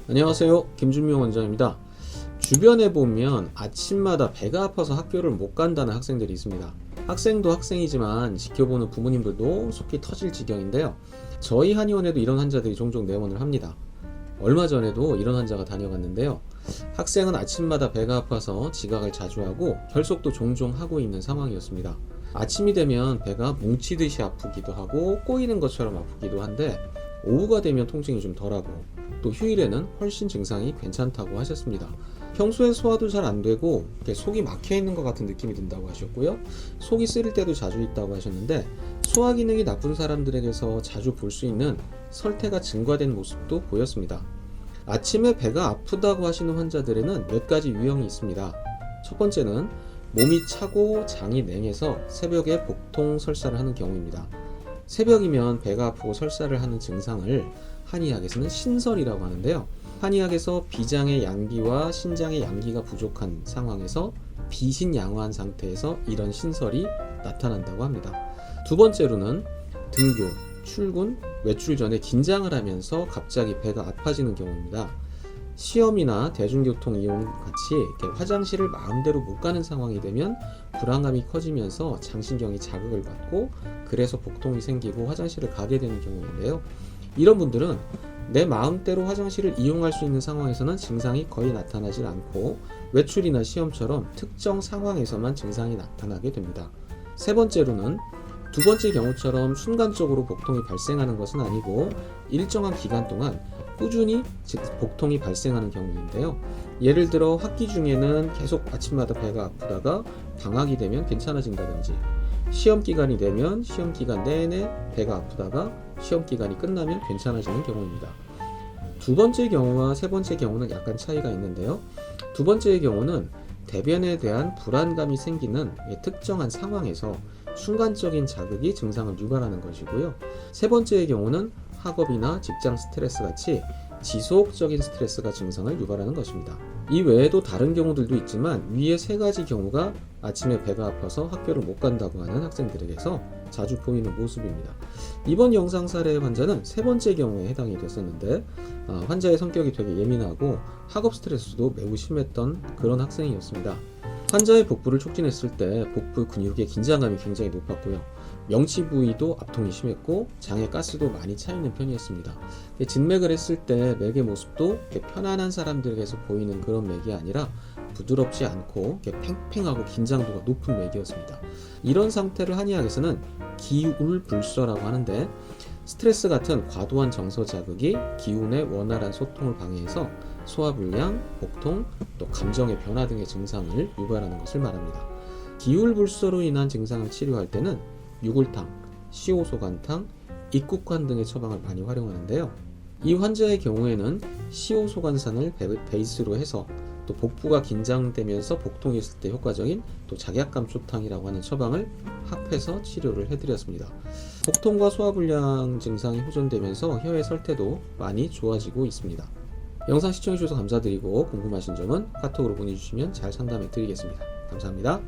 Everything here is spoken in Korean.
안녕하세요, 김준명 원장입니다. 주변에 보면 아침마다 배가 아파서 학교를 못 간다는 학생들이 있습니다. 학생도 학생이지만 지켜보는 부모님들도 속이 터질 지경인데요. 저희 한의원에도 이런 환자들이 종종 내원을 합니다. 얼마 전에도 이런 환자가 다녀갔는데요. 학생은 아침마다 배가 아파서 지각을 자주 하고 결석도 종종 하고 있는 상황이었습니다. 아침이 되면 배가 뭉치듯이 아프기도 하고 꼬이는 것처럼 아프기도 한데 오후가 되면 통증이 좀 덜하고 또 휴일에는 훨씬 증상이 괜찮다고 하셨습니다. 평소에 소화도 잘 안 되고 속이 막혀 있는 것 같은 느낌이 든다고 하셨고요. 속이 쓰릴 때도 자주 있다고 하셨는데 소화 기능이 나쁜 사람들에게서 자주 볼 수 있는 설태가 증가된 모습도 보였습니다. 아침에 배가 아프다고 하시는 환자들에는 몇 가지 유형이 있습니다. 첫 번째는 몸이 차고 장이 냉해서 새벽에 복통 설사를 하는 경우입니다. 새벽이면 배가 아프고 설사를 하는 증상을 한의학에서는 신설이라고 하는데요. 한의학에서 비장의 양기와 신장의 양기가 부족한 상황에서 비신양화한 상태에서 이런 신설이 나타난다고 합니다. 두 번째로는 등교, 출근, 외출 전에 긴장을 하면서 갑자기 배가 아파지는 경우입니다. 시험이나 대중교통 이용 같이 화장실을 마음대로 못 가는 상황이 되면 불안감이 커지면서 장신경이 자극을 받고 그래서 복통이 생기고 화장실을 가게 되는 경우인데요. 이런 분들은 내 마음대로 화장실을 이용할 수 있는 상황에서는 증상이 거의 나타나질 않고 외출이나 시험처럼 특정 상황에서만 증상이 나타나게 됩니다. 세 번째로는 두 번째 경우처럼 순간적으로 복통이 발생하는 것은 아니고 일정한 기간 동안 꾸준히 복통이 발생하는 경우인데요. 예를 들어 학기 중에는 계속 아침마다 배가 아프다가 방학이 되면 괜찮아진다든지 시험 기간이 되면 시험 기간 내내 배가 아프다가 시험 기간이 끝나면 괜찮아지는 경우입니다. 두 번째 경우와 세 번째 경우는 약간 차이가 있는데요. 두 번째의 경우는 대변에 대한 불안감이 생기는 특정한 상황에서 순간적인 자극이 증상을 유발하는 것이고요. 세 번째의 경우는 학업이나 직장 스트레스 같이 지속적인 스트레스가 증상을 유발하는 것입니다. 이 외에도 다른 경우들도 있지만 위의 세 가지 경우가 아침에 배가 아파서 학교를 못 간다고 하는 학생들에게서 자주 보이는 모습입니다. 이번 영상 사례의 환자는 세 번째 경우에 해당이 됐었는데 환자의 성격이 되게 예민하고 학업 스트레스도 매우 심했던 그런 학생이었습니다. 환자의 복부를 촉진했을 때 복부 근육의 긴장감이 굉장히 높았고요. 명치 부위도 압통이 심했고 장의 가스도 많이 차 있는 편이었습니다. 진맥을 했을 때 맥의 모습도 편안한 사람들에게서 보이는 그런 맥이 아니라 부드럽지 않고 팽팽하고 긴장도가 높은 맥이었습니다. 이런 상태를 한의학에서는 기울불서라고 하는데 스트레스 같은 과도한 정서 자극이 기운의 원활한 소통을 방해해서 소화불량, 복통, 또 감정의 변화 등의 증상을 유발하는 것을 말합니다. 기울불서로 인한 증상을 치료할 때는 유골탕, 시오소관탕, 익국환 등의 처방을 많이 활용하는데요. 이 환자의 경우에는 시오소관산을 베이스로 해서 또 복부가 긴장되면서 복통이 있을 때 효과적인 또 작약감초탕이라고 하는 처방을 합해서 치료를 해드렸습니다. 복통과 소화불량 증상이 호전되면서 혀의 설태도 많이 좋아지고 있습니다. 영상 시청해주셔서 감사드리고 궁금하신 점은 카톡으로 보내주시면 잘 상담해 드리겠습니다. 감사합니다.